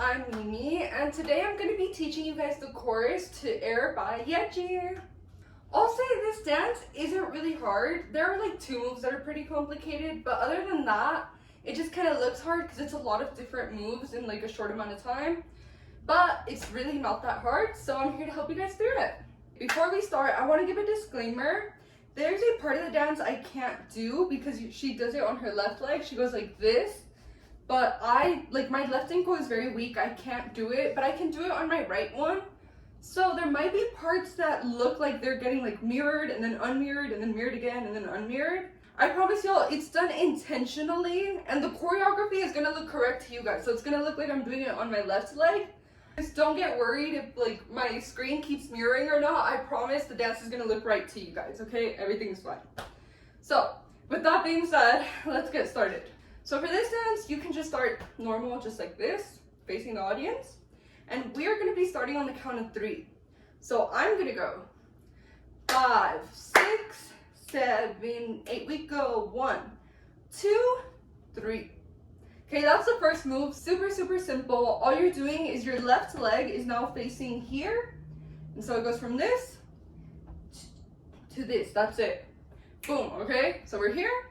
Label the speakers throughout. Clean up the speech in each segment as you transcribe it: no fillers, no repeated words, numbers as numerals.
Speaker 1: I'm Mimi, and today I'm going to be teaching you guys the chorus to Air by YEJI. I'll say this dance isn't really hard. There are like two moves that are pretty complicated, but other than that, it just kind of looks hard because it's a lot of different moves in like a short amount of time. But it's really not that hard, so I'm here to help you guys through it. Before we start, I want to give a disclaimer. There's a part of the dance I can't do because she does it on her left leg. She goes like this. But my left ankle is very weak. I can't do it, but I can do it on my right one. So there might be parts that look like they're getting like mirrored and then unmirrored and then mirrored again and then unmirrored. I promise y'all it's done intentionally and the choreography is gonna look correct to you guys. So it's gonna look like I'm doing it on my left leg. Just don't get worried if like my screen keeps mirroring or not. I promise the dance is gonna look right to you guys, okay? Everything's fine. So with that being said, let's get started. So for this dance, you can just start normal, just like this, facing the audience. And we are gonna be starting on the count of 3. So I'm gonna go 5, 6, 7, 8. We go 1, 2, 3. Okay, that's the first move. Super, super simple. All you're doing is your left leg is now facing here. And so it goes from this to this. That's it. Boom, okay? So we're here.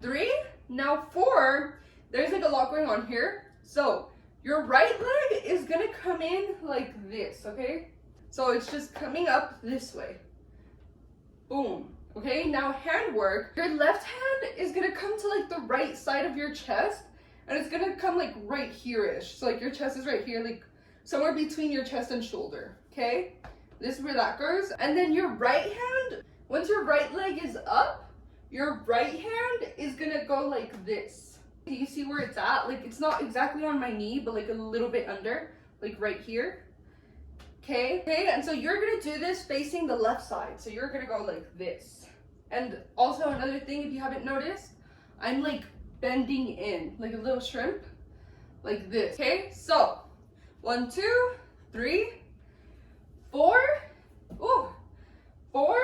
Speaker 1: 3. Now 4, there's like a lot going on here. So your right leg is gonna come in like this, okay? So it's just coming up this way. Boom. Okay, now hand work. Your left hand is gonna come to like the right side of your chest and it's gonna come like right here-ish. So like your chest is right here, like somewhere between your chest and shoulder, okay? This is where that goes. And then your right hand, once your right leg is up, your right hand is gonna go like this. You see where it's at? Like it's not exactly on my knee, but like a little bit under, like right here. Okay, and so you're gonna do this facing the left side. So you're gonna go like this. And also another thing, if you haven't noticed, I'm like bending in, like a little shrimp, like this. Okay, so 1, 2, 3, 4, 4,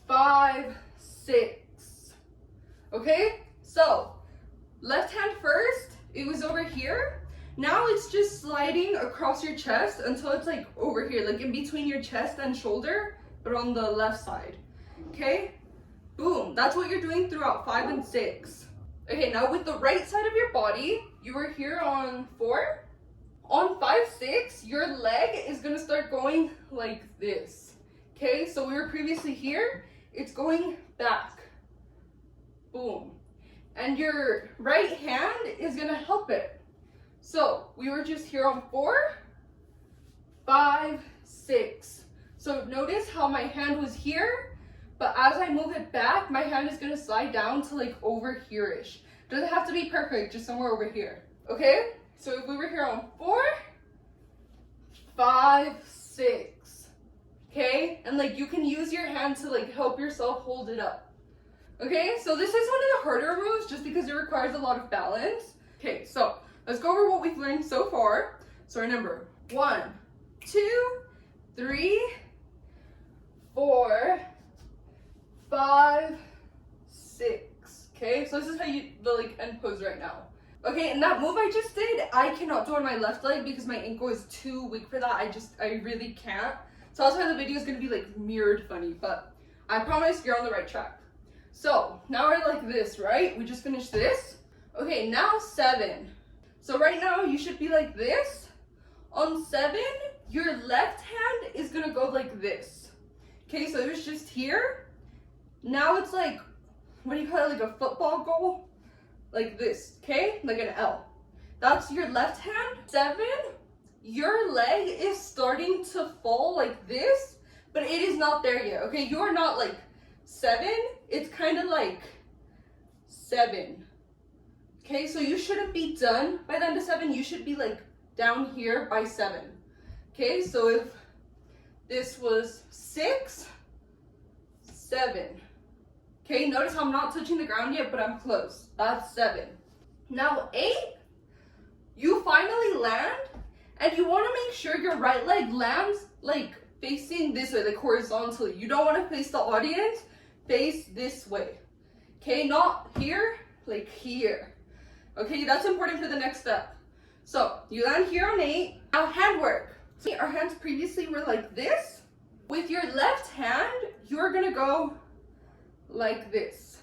Speaker 1: 5, 6. Okay, so left hand first, it was over here. Now it's just sliding across your chest until it's like over here, like in between your chest and shoulder, but on the left side. Okay, boom. That's what you're doing throughout 5 and 6. Okay, now with the right side of your body, you were here on 4. On 5, 6, your leg is gonna start going like this. Okay, so we were previously here. It's going back. Boom. And your right hand is gonna help it. So we were just here on 4, 5, 6. So notice how my hand was here, but as I move it back, my hand is gonna slide down to like over here-ish. Doesn't have to be perfect, just somewhere over here. Okay? So if we were here on 4, 5, 6. Okay, and like you can use your hand to like help yourself hold it up. Okay, so this is one of the harder moves just because it requires a lot of balance. Okay, so let's go over what we've learned so far. So remember, 1, 2, 3, 4, 5, 6. Okay, so this is how you the like end pose right now. Okay, and that move I just did, I cannot do on my left leg because my ankle is too weak for that. I really can't. So that's why the video is going to be like mirrored funny, but I promise you're on the right track. So now we're like this, right? We just finished this. Okay, now 7. So right now you should be like this. On 7, your left hand is going to go like this. Okay, so it was just here. Now it's like, what do you call it? Like a football goal? Like this, okay? Like an L. That's your left hand. 7. Your leg is starting to fall like this, but it is not there yet, okay? You are not like 7, it's kind of like 7. Okay, so you shouldn't be done by the end of 7, you should be like down here by 7. Okay, so if this was 6, 7. Okay, notice how I'm not touching the ground yet, but I'm close. That's 7. Now 8, you finally land. And you want to make sure your right leg lands like facing this way, like horizontally. You don't want to face the audience, face this way. Okay, not here, like here. Okay, that's important for the next step. So you land here on 8. Now handwork. See, our hands previously were like this. With your left hand, you're gonna go like this.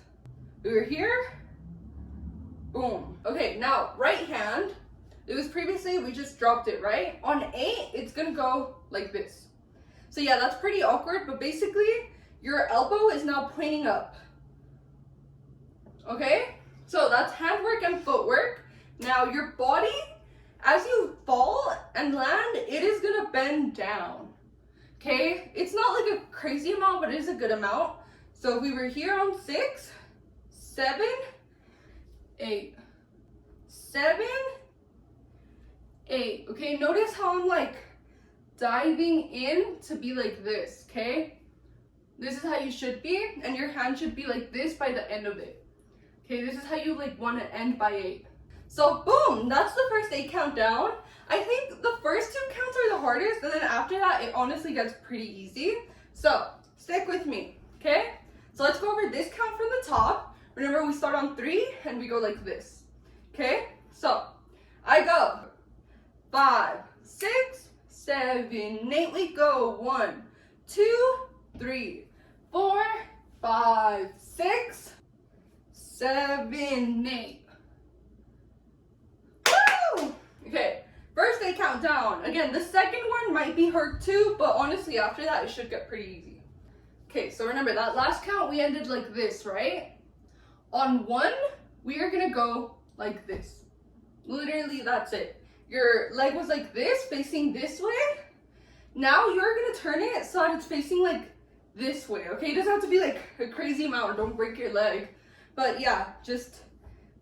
Speaker 1: We were here, boom. Okay, now right hand, it was previously, we just dropped it, right? On 8, it's gonna go like this. So yeah, that's pretty awkward, but basically, your elbow is now pointing up. Okay? So that's handwork and footwork. Now your body, as you fall and land, it is gonna bend down. Okay? It's not like a crazy amount, but it is a good amount. So if we were here on 6, 7, 8, 7, 8. Okay, notice how I'm like diving in to be like this, okay? This is how you should be, and your hand should be like this by the end of it. Okay, this is how you like want to end by 8. So boom, that's the first 8 count down. I think the first 2 counts are the hardest, and then after that, it honestly gets pretty easy. So stick with me, okay? So let's go over this count from the top. Remember, we start on 3 and we go like this, okay? So I go 5, 6, 7, 8. We go 1, 2, 3, 4, 5, 6, 7, 8. Woo! Okay, first 8 count down. Again, the second one might be hard too, but honestly, after that, it should get pretty easy. Okay, so remember that last count, we ended like this, right? On 1, we are gonna go like this. Literally, that's it. Your leg was like this, facing this way. Now you're gonna turn it so that it's facing like this way, okay? It doesn't have to be like a crazy amount, don't break your leg. But yeah, just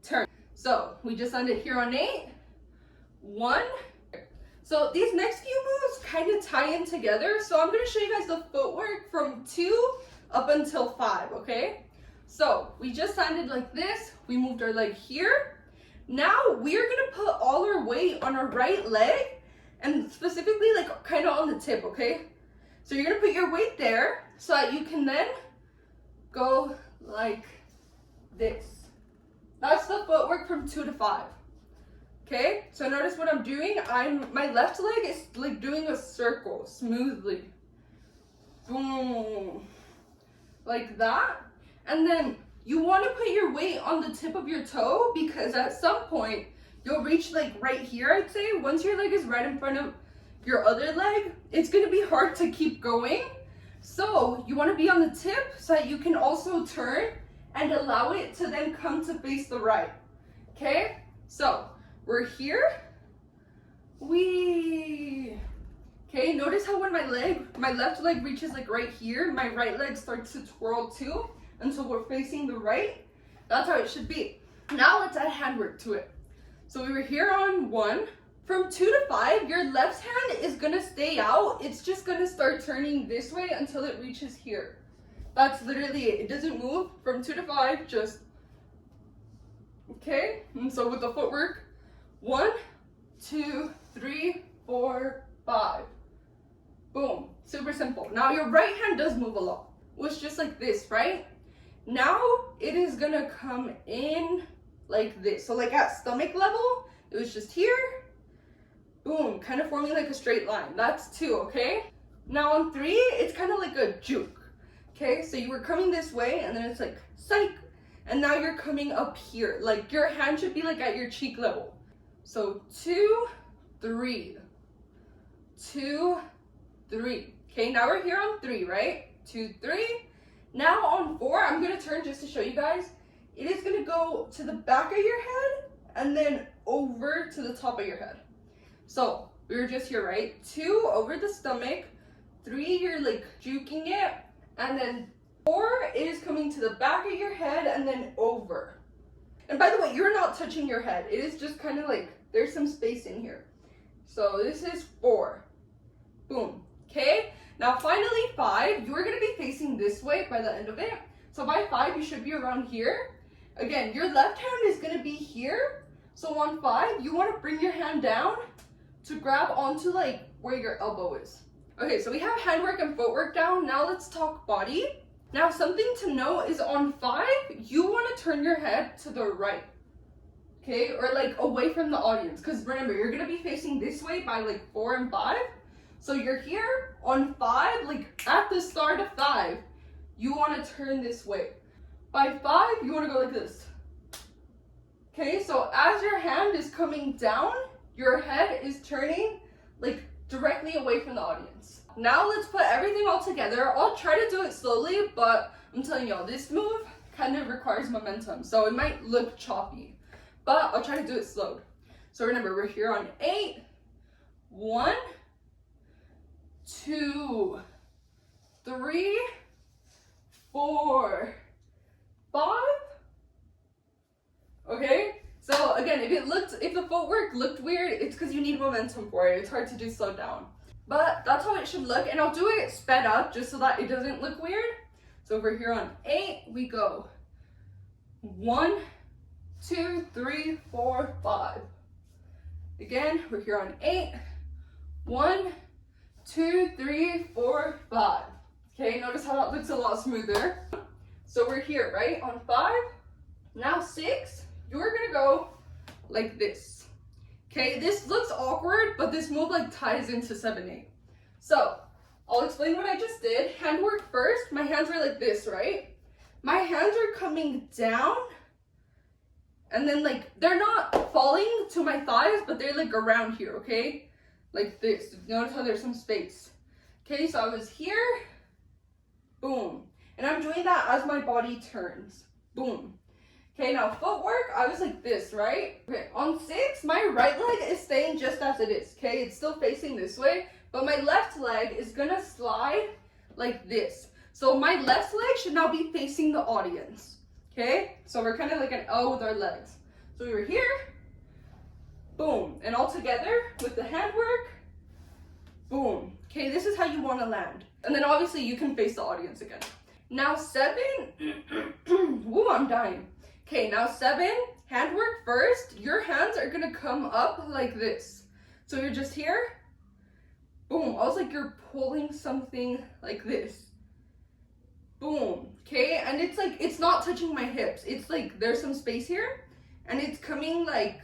Speaker 1: turn. So we just ended here on 8. 1. So these next few moves kind of tie in together. So I'm gonna show you guys the footwork from 2 up until 5, okay? So we just ended like this. We moved our leg here. Now we're gonna put all our weight on our right leg, and specifically like kind of on the tip, okay? So you're gonna put your weight there so that you can then go like this. That's the footwork from 2 to 5. Okay, so notice what I'm doing. My left leg is like doing a circle smoothly. Boom. Like that. And then you want to put your weight on the tip of your toe, because at some point you'll reach like right here, I'd say. Once your leg is right in front of your other leg, it's going to be hard to keep going. So you want to be on the tip so that you can also turn and allow it to then come to face the right. Okay, so we're here. Okay, notice how when my left leg reaches like right here, my right leg starts to twirl too until we're facing the right. That's how it should be. Now let's add handwork to it. So we were here on 1. From 2 to 5, your left hand is gonna stay out. It's just gonna start turning this way until it reaches here. That's literally it. It doesn't move from 2 to 5, just, okay? And so with the footwork, 1, 2, 3, 4, 5. Boom, super simple. Now your right hand does move a lot. It was just like this, right? Now it is gonna come in like this. So like at stomach level, it was just here, boom, kind of forming like a straight line. That's 2, okay? Now on 3, it's kind of like a juke. Okay, so you were coming this way and then it's like psych, and now you're coming up here. Like your hand should be like at your cheek level. So 2, 3, 2, 3. Okay, now we're here on 3, right? 2, 3. Now on 4, I'm gonna turn just to show you guys. It is gonna go to the back of your head and then over to the top of your head. So we were just here, right? 2 over the stomach, 3, you're like juking it, and then 4 is coming to the back of your head and then over. And by the way, you're not touching your head. It is just kind of like, there's some space in here. So this is 4. Boom. Okay? Now finally 5, you're going to be facing this way by the end of it. So by 5, you should be around here. Again, your left hand is going to be here. So on 5, you want to bring your hand down to grab onto like where your elbow is. Okay, so we have handwork and footwork down. Now let's talk body. Now something to know is on 5, you want to turn your head to the right. okay? Or like away from the audience, because remember, you're gonna be facing this way by like 4 and 5. So you're here on 5, like at the start of 5, you want to turn this way. By 5, you want to go like this. Okay, so as your hand is coming down, your head is turning like directly away from the audience. Now let's put everything all together. I'll try to do it slowly, but I'm telling y'all, this move kind of requires momentum, so it might look choppy, but I'll try to do it slow. So remember, we're here on 8. 1, 2, 3, 4, 5. Okay, so again, if the footwork looked weird, it's because you need momentum for it. It's hard to do slow down, but that's how it should look. And I'll do it sped up just so that it doesn't look weird. So over here on 8, we go 1, 2, 3, 4, 5. Again, we're here on 8. 1, 2, 3, 4, 5. Okay, notice how that looks a lot smoother. So we're here, right, on 5. Now 6, you're gonna go like this. Okay, this looks awkward, but this move like ties into 7, 8. So I'll explain what I just did. Handwork first. My hands were like this, right? My hands are coming down, and then like they're not falling to my thighs, but they're like around here, okay? Like this. Notice how there's some space. Okay, so I was here, boom. And I'm doing that as my body turns, boom. Okay, now footwork, I was like this, right? Okay, on 6, my right leg is staying just as it is, okay? It's still facing this way, but my left leg is gonna slide like this. So my left leg should now be facing the audience, okay? So we're kind of like an L with our legs. So we were here, boom, and all together with the handwork, boom. Okay, this is how you want to land. And then obviously you can face the audience again. Now 7, woo, I'm dying. Okay, now 7, handwork first. Your hands are gonna come up like this. So you're just here, boom, almost like you're pulling something like this. Boom, okay, and it's like, it's not touching my hips. It's like, there's some space here, and it's coming like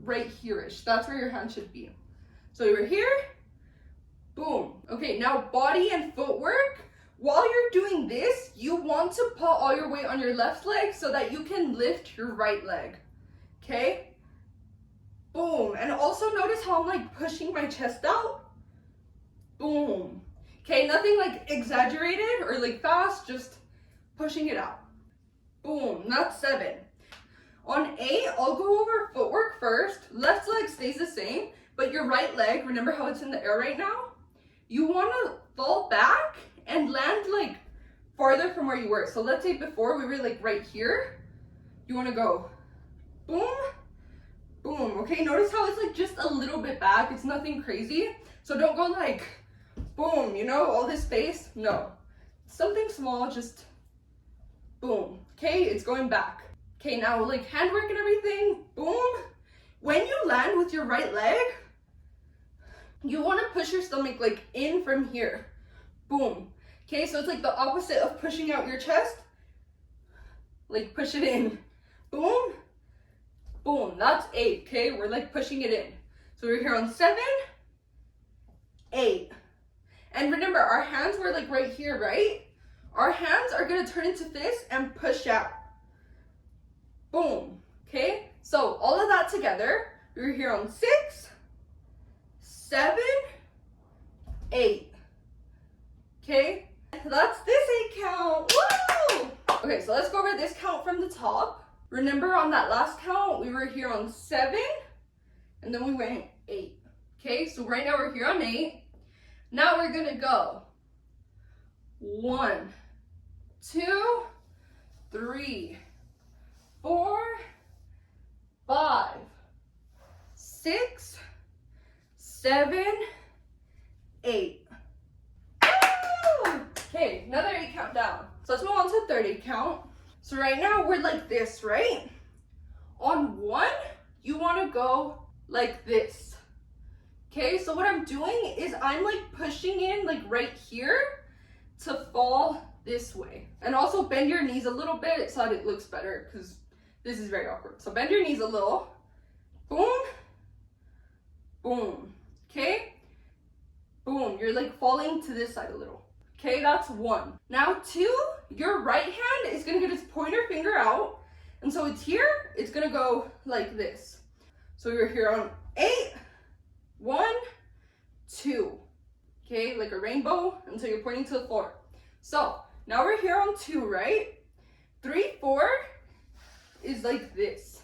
Speaker 1: right here-ish. That's where your hand should be. So you're here, boom. Okay, now body and footwork. While you're doing this, you want to put all your weight on your left leg so that you can lift your right leg, okay? Boom, and also notice how I'm like pushing my chest out, boom. Okay, nothing like exaggerated or like fast, just pushing it out, boom. That's 7. On 8, I'll go over footwork first. Left leg stays the same, but your right leg, remember how it's in the air right now? You want to fall back and land like farther from where you were. So let's say before we were like right here, you want to go boom, boom. Okay, notice how it's like just a little bit back. It's nothing crazy. So don't go like boom, you know, all this space. No, something small, just boom. Okay, it's going back. Okay, now like handwork and everything, boom. When you land with your right leg, you want to push your stomach like in from here, boom. Okay, so it's like the opposite of pushing out your chest. Like push it in, boom, boom. That's 8, okay? We're like pushing it in. So we're here on 7, 8. And remember, our hands were like right here, right? Our hands are gonna turn into fists and push out. Boom, okay? So all of that together, we're here on 6, 7, 8, okay? That's this 8 count, woo! Okay, so let's go over this count from the top. Remember on that last count, we were here on 7, and then we went 8, okay? So right now we're here on 8. Now we're gonna go 1, 2, 3, 4, 5, 6, 7, 8. Okay, another 8 count down. So let's move on to 30 count. So right now we're like this, right? On 1, you want to go like this. Okay, so what I'm doing is I'm like pushing in like right here to fall this way. And also bend your knees a little bit so that it looks better, because This is very awkward. So bend your knees a little. Boom. Boom. Okay? Boom. You're like falling to this side a little. Okay, that's 1. Now 2, your right hand is gonna get its pointer finger out. And so it's here, it's gonna go like this. So you're here on 8, 1, 2. Okay, like a rainbow until you're pointing to the floor. So now we're here on 2, right? 3, 4 is like this.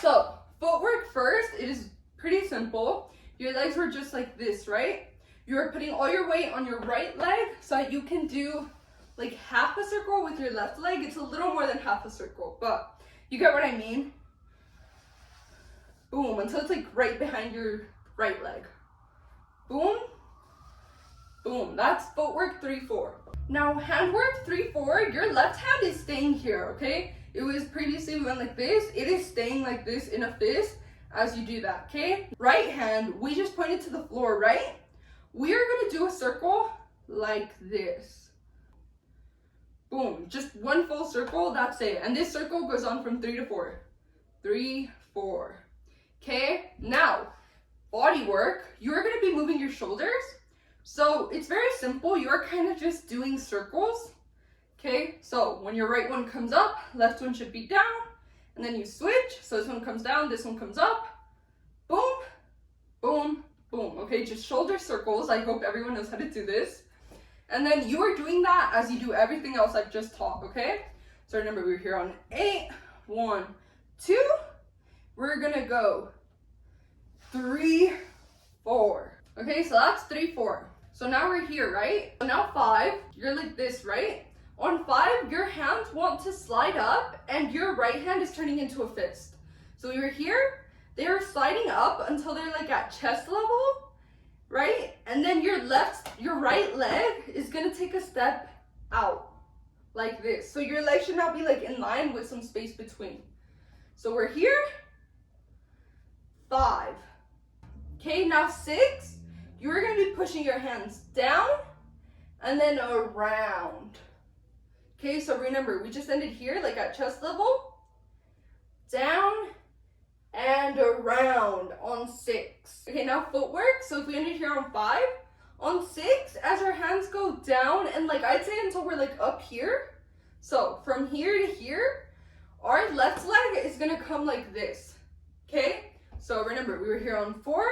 Speaker 1: So footwork first, it is pretty simple. Your legs were just like this, right? You're putting all your weight on your right leg so that you can do like half a circle with your left leg. It's a little more than half a circle, but you get what I mean. Boom, until it's like right behind your right leg. Boom, boom. That's footwork 3, 4. Now handwork 3, 4, your left hand is staying here, okay? It was previously we went like this. It is staying like this in a fist as you do that, okay? Right hand, we just pointed to the floor, right? We are gonna do a circle like this. Boom, just 1 full circle, that's it. And this circle goes on from 3 to 4. 3, 4. Okay, now, body work, you're gonna be moving your shoulders. So it's very simple, you're kind of just doing circles. Okay, so when your right one comes up, left one should be down, and then you switch. So this one comes down, this one comes up. Boom, boom, boom. Okay, just shoulder circles. I hope everyone knows how to do this. And then you are doing that as you do everything else I've just taught, okay? So remember, we're here on 8, 1, 2. We're gonna go 3, 4. Okay, so that's 3, 4. So now we're here, right? So now 5, you're like this, right? On 5, your hands want to slide up and your right hand is turning into a fist. So you're here, they're sliding up until they're like at chest level, right? And then your right leg is gonna take a step out like this. So your leg should now be like in line with some space between. So we're here, 5. Okay, now 6, you're gonna be pushing your hands down and then around. Okay, so remember, we just ended here, like at chest level, down and around on 6. Okay, now footwork, so if we ended here on 5, on 6, as our hands go down, and like I'd say until we're like up here, so from here to here, our left leg is gonna come like this, okay? So remember, we were here on 4,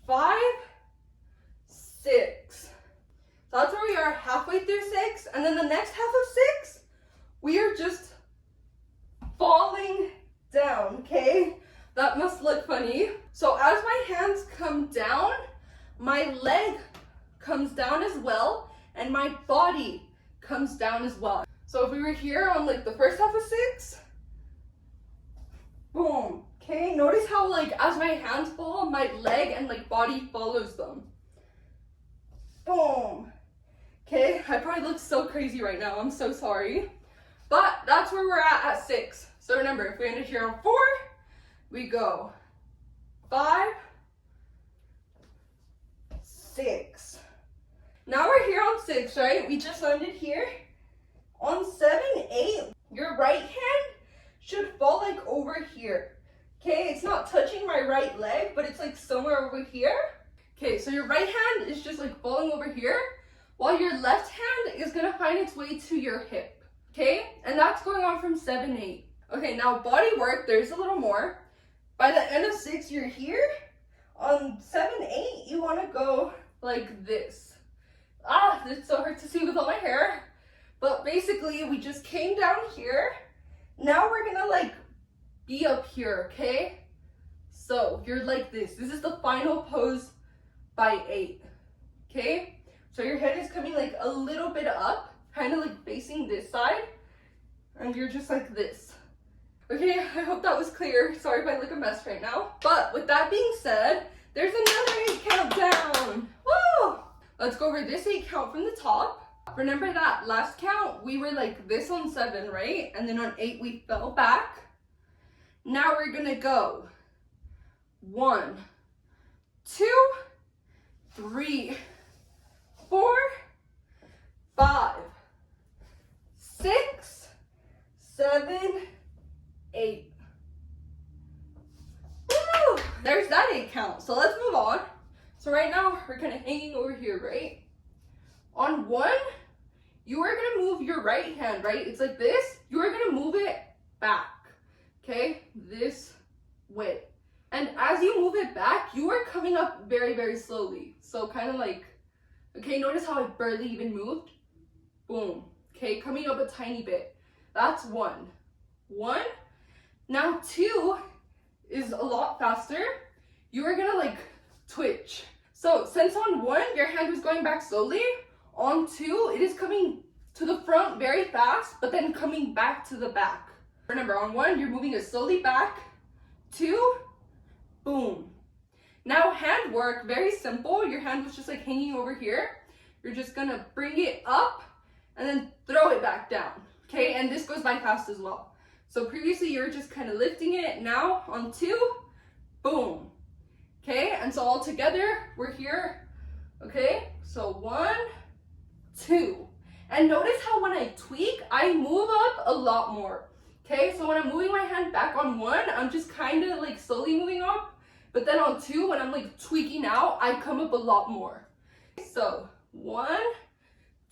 Speaker 1: 5, 6. So that's where we are halfway through 6. And then the next half of 6, we are just falling down, okay? That must look funny. So as my hands come down, my leg comes down as well, and my body comes down as well. So if we were here on like the first half of 6, boom, okay? Notice how like as my hands fall, my leg and like body follows them. Boom. Okay, I probably look so crazy right now, I'm so sorry. But that's where we're at 6. So remember, if we ended here on 4, we go 5, 6. Now we're here on 6, right? We just landed here. On 7, 8, your right hand should fall like over here. Okay, it's not touching my right leg, but it's like somewhere over here. Okay, so your right hand is just like falling over here, while your left hand is gonna find its way to your hip. Okay, and that's going on from 7, 8. Okay, now body work, there's a little more. By the end of 6, you're here. On 7, 8, you wanna go like this. Ah, it's so hard to see with all my hair. But basically, we just came down here. Now we're gonna like be up here, okay? So you're like this. This is the final pose by 8, okay? So your head is coming like a little bit up, kind of like facing this side, and you're just like this. Okay, I hope that was clear. Sorry if I look a mess right now. But with that being said, there's another 8 countdown. Woo! Let's go over this 8 count from the top. Remember that last count, we were like this on 7, right? And then on 8, we fell back. Now we're gonna go 1, 2, 3, 4, 5, 6, 7, 8. Woo! There's that 8 count. So let's move on. So right now we're kind of hanging over here, right? On 1, you are going to move your right hand, right? It's like this. You are going to move it back, okay? This way. And as you move it back, you are coming up very, very slowly. So kind of like, okay, notice how I barely even moved? Boom. Okay, coming up a tiny bit. That's 1. 1. Now 2 is a lot faster. You are gonna like twitch. So since on 1, your hand was going back slowly, on 2, it is coming to the front very fast, but then coming back to the back. Remember, on 1, you're moving it slowly back. 2, boom. Now hand work, very simple. Your hand was just like hanging over here. You're just gonna bring it up and then throw it back down, okay? And this goes by fast as well. So previously you were just kind of lifting it. Now on 2, boom, okay? And so all together, we're here, okay? So 1, 2. And notice how when I tweak, I move up a lot more, okay? So when I'm moving my hand back on 1, I'm just kind of like slowly moving up. But then on 2, when I'm like tweaking out, I come up a lot more. So 1,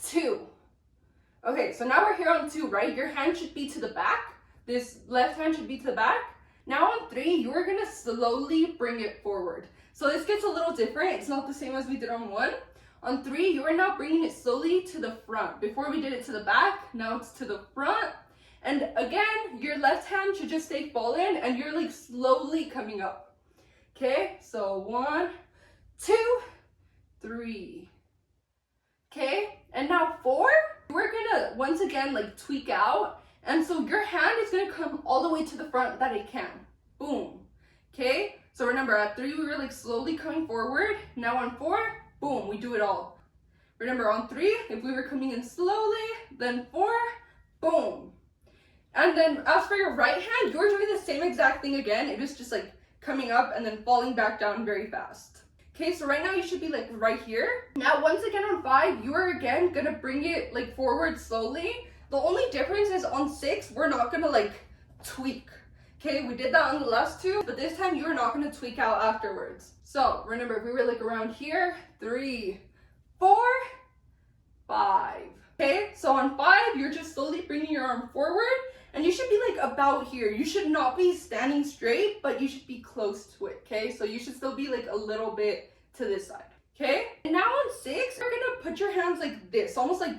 Speaker 1: 2. Okay, so now we're here on 2, right? Your hand should be to the back. This left hand should be to the back. Now on 3, you're gonna slowly bring it forward. So this gets a little different. It's not the same as we did on 1. On 3, you are now bringing it slowly to the front. Before we did it to the back, now it's to the front. And again, your left hand should just stay fallen and you're like slowly coming up. Okay, so 1, 2, 3. Okay, and now 4, we're gonna once again like tweak out. And so your hand is gonna come all the way to the front that it can. Boom. Okay, so remember at 3, we were like slowly coming forward. Now on 4, boom, we do it all. Remember on 3, if we were coming in slowly, then 4, boom. And then as for your right hand, you're doing the same exact thing again. It is just like coming up and then falling back down very fast. Okay, so right now you should be like right here. Now once again on 5, you are again gonna bring it like forward slowly. The only difference is on 6, we're not gonna like tweak. Okay, we did that on the last 2, but this time you're not gonna tweak out afterwards. So remember, if we were like around here, 3, 4, 5. Okay, so on 5, you're just slowly bringing your arm forward. And you should be like about here. You should not be standing straight, but you should be close to it, okay? So you should still be like a little bit to this side, okay? And now on 6, you're gonna put your hands like this, almost like,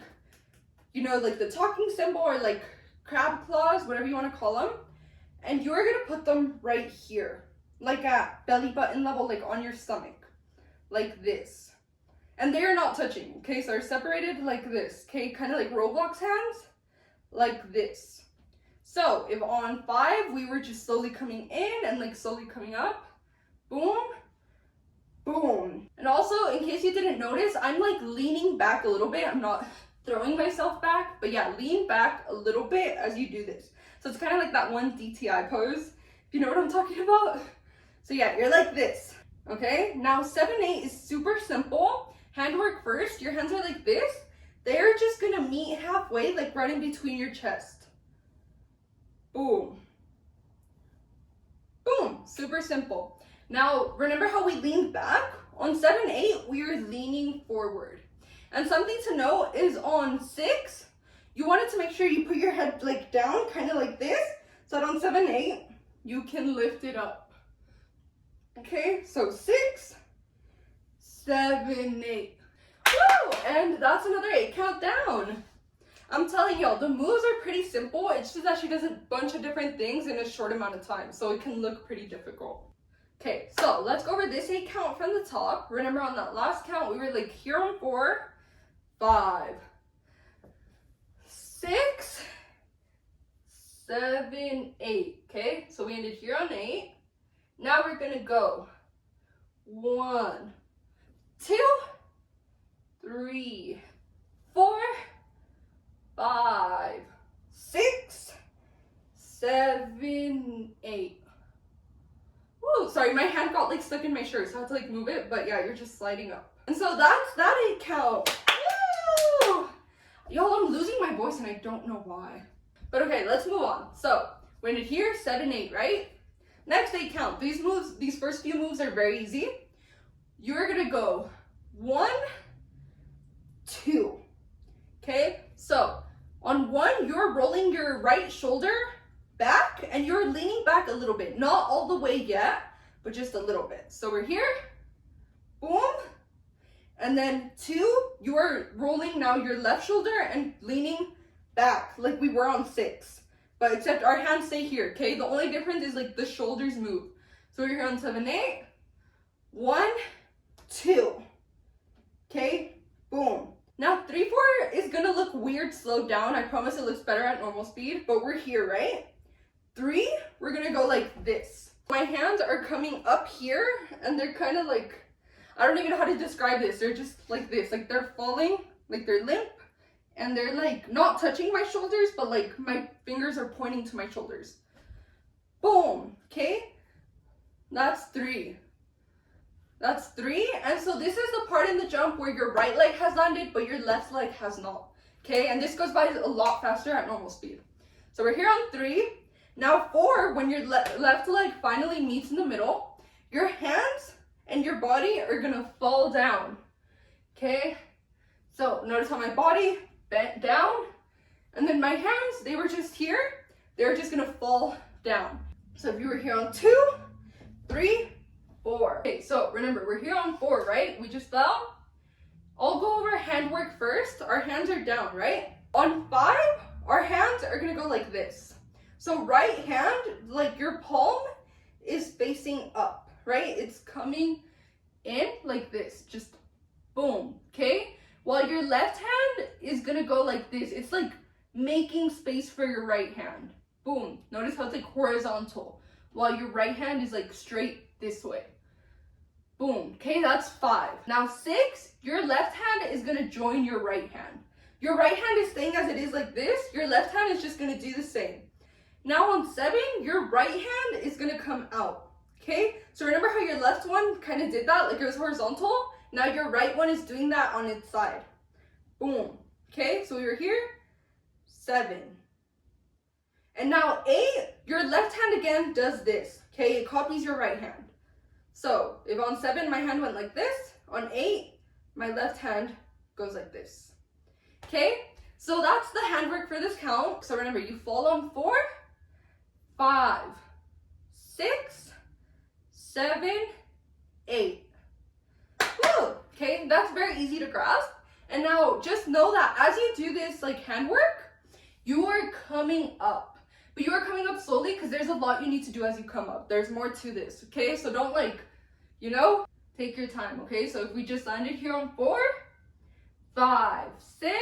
Speaker 1: you know, like the talking symbol or like crab claws, whatever you wanna call them. And you're gonna put them right here, like at belly button level, like on your stomach, like this. And they're not touching, okay? So they're separated like this, okay? Kind of like Roblox hands, like this. So if on 5, we were just slowly coming in and like slowly coming up, boom, boom. And also, in case you didn't notice, I'm like leaning back a little bit. I'm not throwing myself back, but yeah, lean back a little bit as you do this. So it's kind of like that one DTI pose, if you know what I'm talking about. So yeah, you're like this, okay? Now 7, 8 is super simple. Handwork first, your hands are like this. They're just gonna meet halfway, like right in between your chest. Boom. Boom. Super simple. Now, remember how we leaned back? On 7, 8, we are leaning forward. And something to note is on 6, you wanted to make sure you put your head like down, kind of like this, so that on 7, 8, you can lift it up. Okay, so 6, 7, 8. Woo! And that's another 8 count down. I'm telling y'all, the moves are pretty simple. It's just that she does a bunch of different things in a short amount of time, so it can look pretty difficult. Okay, so let's go over this 8 count from the top. Remember on that last count, we were like here on 4, 5, 6, 7, 8. Okay, so we ended here on 8. Now we're gonna go 1, 2, 3, 4, 5, 6, 7, 8. Woo, sorry, my hand got like stuck in my shirt, so I had to like move it, but yeah, you're just sliding up. And so that's that 8 count. Woo! Y'all, I'm losing my voice and I don't know why. But okay, let's move on. So We ended here, 7, 8, right? Next 8 count. These moves, these first few moves are very easy. You're gonna go 1, 2. Okay, so on 1, you're rolling your right shoulder back and you're leaning back a little bit. Not all the way yet, but just a little bit. So we're here, boom. And then 2, you are rolling now your left shoulder and leaning back like we were on 6. But except our hands stay here, okay? The only difference is like the shoulders move. So we're here on 7, 8. 1, 2. Okay, boom. Now 3, 4 is gonna look weird slowed down. I promise it looks better at normal speed, but we're here, right? 3, we're gonna go like this. My hands are coming up here and they're kind of like, I don't even know how to describe this. They're just like this, like they're falling, like they're limp, and they're like not touching my shoulders, but like my fingers are pointing to my shoulders. Boom, okay? That's 3. That's 3, and so this is the part in the jump where your right leg has landed, but your left leg has not, okay? And this goes by a lot faster at normal speed. So we're here on 3. Now 4, when your left leg finally meets in the middle, your hands and your body are gonna fall down, okay? So notice how my body bent down, and then my hands, they were just here, they're just gonna fall down. So if you were here on 2, 3, 4. Okay, so remember, we're here on 4, right? We just fell. I'll go over handwork first. Our hands are down, right? On 5, our hands are gonna go like this. So right hand, like your palm is facing up, right? It's coming in like this, just boom, okay? While your left hand is gonna go like this. It's like making space for your right hand. Boom. Notice how it's like horizontal, while your right hand is like straight this way. Boom. Okay, that's 5. Now 6, your left hand is gonna join your right hand. Your right hand is staying as it is like this. Your left hand is just gonna do the same. Now on 7, your right hand is gonna come out. Okay, so remember how your left one kind of did that, like it was horizontal? Now your right one is doing that on its side. Boom. Okay, so we were here, 7. And now 8, your left hand again does this. Okay, it copies your right hand. So if on 7 my hand went like this, on 8 my left hand goes like this. Okay, so that's the handwork for this count. So remember, you fall on 4, 5, 6, 7, 8. Woo! Okay, that's very easy to grasp. And now just know that as you do this like handwork, you are coming up. But you are coming up slowly because there's a lot you need to do as you come up. There's more to this, okay? So don't like, take your time, okay? So if we just landed here on 4, 5, 6,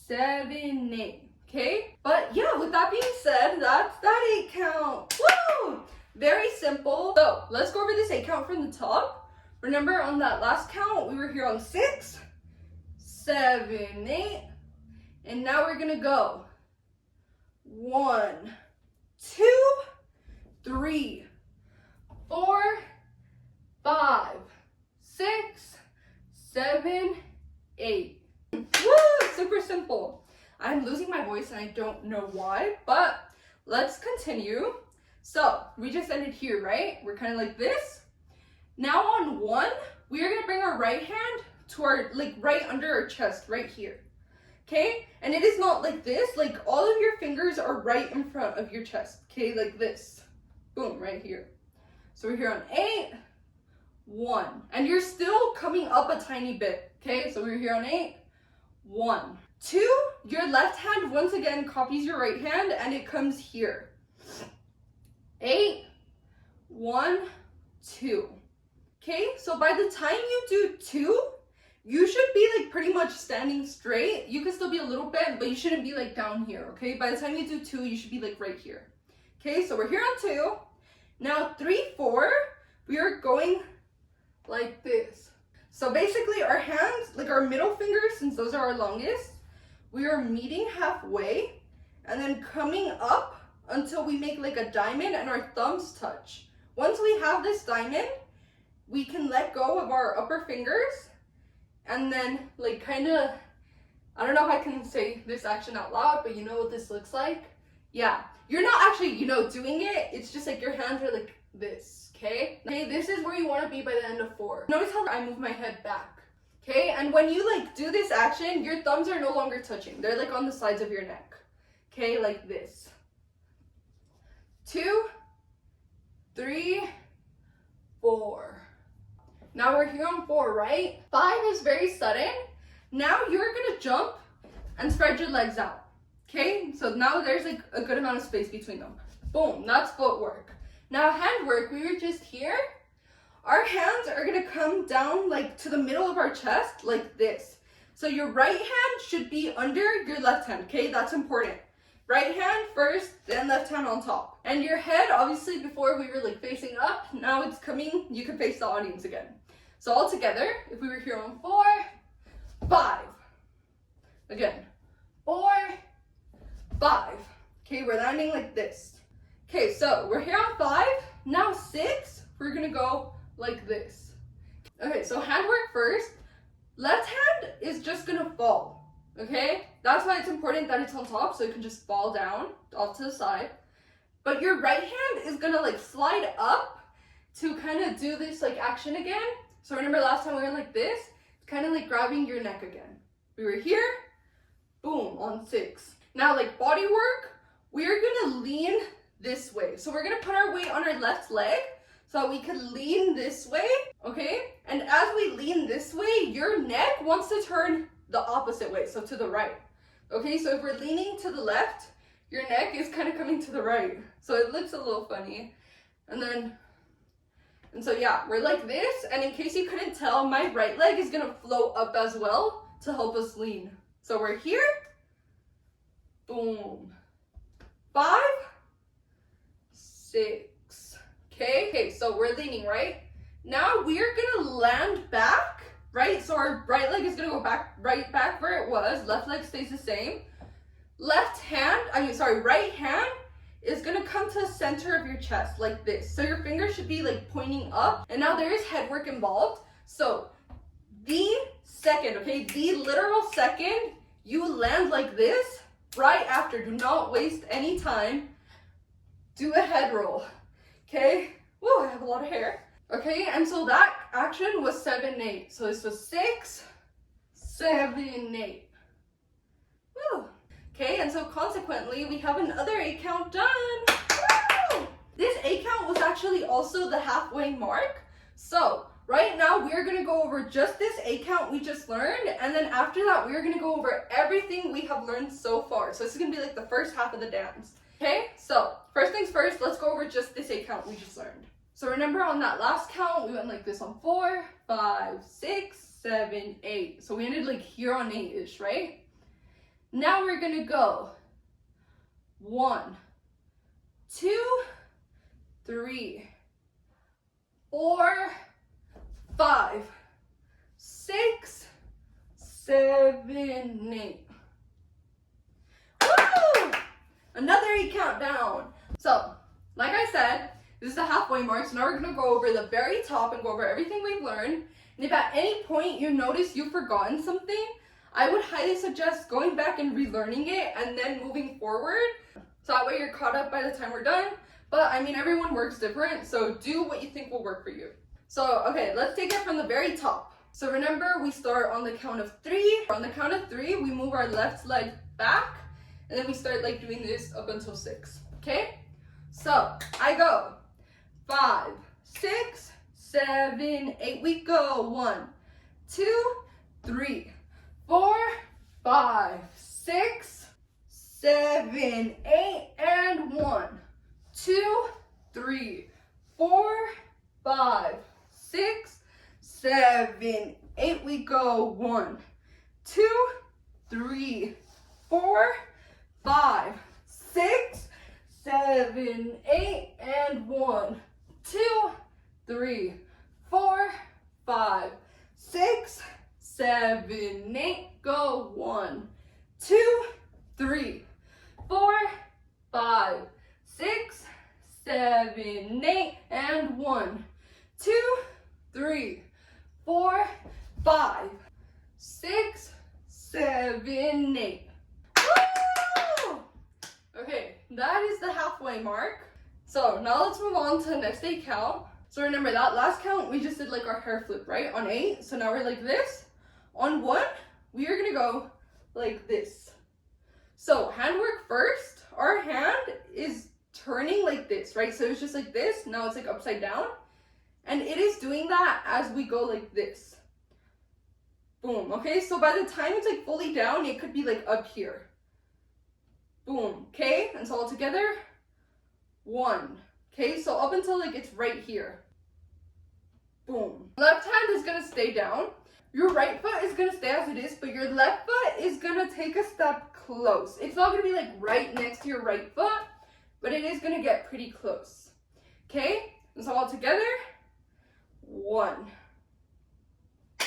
Speaker 1: 7, 8, okay? But yeah, with that being said, that's that 8 count. Woo! Very simple. So let's go over this 8 count from the top. Remember on that last count, we were here on 6, 7, 8, and now we're gonna go 1, 2, 3, 4, 5, 6, 7, 8. Woo! Super simple. I'm losing my voice and I don't know why, but let's continue. So we just ended here, right? We're kind of like this. Now on 1, we are gonna bring our right hand to our, like right under our chest, right here. Okay, and it is not like this, like all of your fingers are right in front of your chest, okay, like this. Boom, right here. So we're here on 8, 1, and you're still coming up a tiny bit, okay, so we're here on 8, 1, 2, your left hand once again copies your right hand and it comes here. 8, 1, 2. Okay, so by the time you do 2, you should be like pretty much standing straight. You can still be a little bent, but you shouldn't be like down here, okay? By the time you do 2, you should be like right here. Okay, so we're here on 2. Now 3, 4, we are going like this. So basically our hands, like our middle fingers, since those are our longest, we are meeting halfway and then coming up until we make like a diamond and our thumbs touch. Once we have this diamond, we can let go of our upper fingers and then like kind of, I don't know if I can say this action out loud, but you know what this looks like? Yeah, you're not actually, you know, doing it. It's just like your hands are like this, okay? Okay, this is where you want to be by the end of 4. Notice how I move my head back, okay? And when you like do this action, your thumbs are no longer touching. They're like on the sides of your neck, okay? Like this. 2, 3, 4. Now we're here on 4, right? 5 is very sudden. Now you're gonna jump and spread your legs out, okay? So now there's like a good amount of space between them. Boom, that's footwork. Now hand work, we were just here. Our hands are gonna come down like to the middle of our chest like this. So your right hand should be under your left hand, okay? That's important. Right hand first, then left hand on top. And your head, obviously before we were like facing up, now it's coming, you can face the audience again. So all together, if we were here on 4, 5. Again, 4, 5. Okay, we're landing like this. Okay, so we're here on 5. Now 6, we're gonna go like this. Okay, so handwork first. Left hand is just gonna fall, okay? That's why it's important that it's on top, so it can just fall down off to the side. But your right hand is gonna like slide up to kind of do this like action again. So remember last time we were like this? It's kind of like grabbing your neck again. We were here, boom, on 6. Now like body work, we're gonna lean this way. So we're gonna put our weight on our left leg so that we can lean this way, okay? And as we lean this way, your neck wants to turn the opposite way, so to the right. Okay, so if we're leaning to the left, your neck is kind of coming to the right. So it looks a little funny. And so yeah, we're like this, and in case you couldn't tell, my right leg is gonna float up as well to help us lean. So we're here, boom, 5, 6, okay, so we're leaning, right? Now we're gonna land back, right? So our right leg is gonna go back, right back where it was, left leg stays the same. Right hand is gonna come to the center of your chest like this. So your fingers should be like pointing up. And now there is head work involved. So the second, okay, the literal second you land like this, right after, do not waste any time, do a head roll, okay? Whoa, I have a lot of hair. Okay, and so that action was 7, 8. So this was 6, 7, 8. Woo. Okay, and so consequently, we have another 8 count done. Woo! This 8 count was actually also the halfway mark. So right now, we're gonna go over just this 8 count we just learned, and then after that, we're gonna go over everything we have learned so far. So this is gonna be like the first half of the dance. Okay, so first things first, let's go over just this 8 count we just learned. So remember on that last count, we went like this on 4, 5, 6, 7, 8. So we ended like here on 8-ish, right? Now we're gonna go 1, 2, 3, 4, 5, 6, 7, 8. Woo! Another 8 count down. So, like I said, this is the halfway mark. So now we're gonna go over the very top and go over everything we've learned. And if at any point you notice you've forgotten something, I would highly suggest going back and relearning it and then moving forward. So that way you're caught up by the time we're done. But I mean, everyone works different, so do what you think will work for you. So, okay, let's take it from the very top. So remember, we start on the count of 3. On the count of 3, we move our left leg back, and then we start like doing this up until 6, okay? So, I go 5, 6, 7, 8. We go 1, 2, 3, 4, 5, 6, 7, 8, and 1, 2, 3, 4, 5, 6, 7, 8. We go 1, 2, 3, 4, 5, 6, 7, 8, and 1, 2, 3, 4, 5, 6, 7, 8. Go 1, 2, 3, 4, 5, 6, 7, 8, and 1, 2, 3, 4, 5, 6, 7, 8. Woo! Okay, that is the half on to the next day count. So remember that last count, we just did like our hair flip, right? On 8, so now we're like this. On 1, we are gonna go like this. So handwork first, our hand is turning like this, right? So it's just like this, now it's like upside down. And it is doing that as we go like this. Boom, okay? So by the time it's like fully down, it could be like up here. Boom, okay? And so all together, 1. Okay, so up until like it's right here. Boom. Left hand is gonna stay down. Your right foot is gonna stay as it is, but your left foot is gonna take a step close. It's not gonna be like right next to your right foot, but it is gonna get pretty close. Okay, and so all together, 1.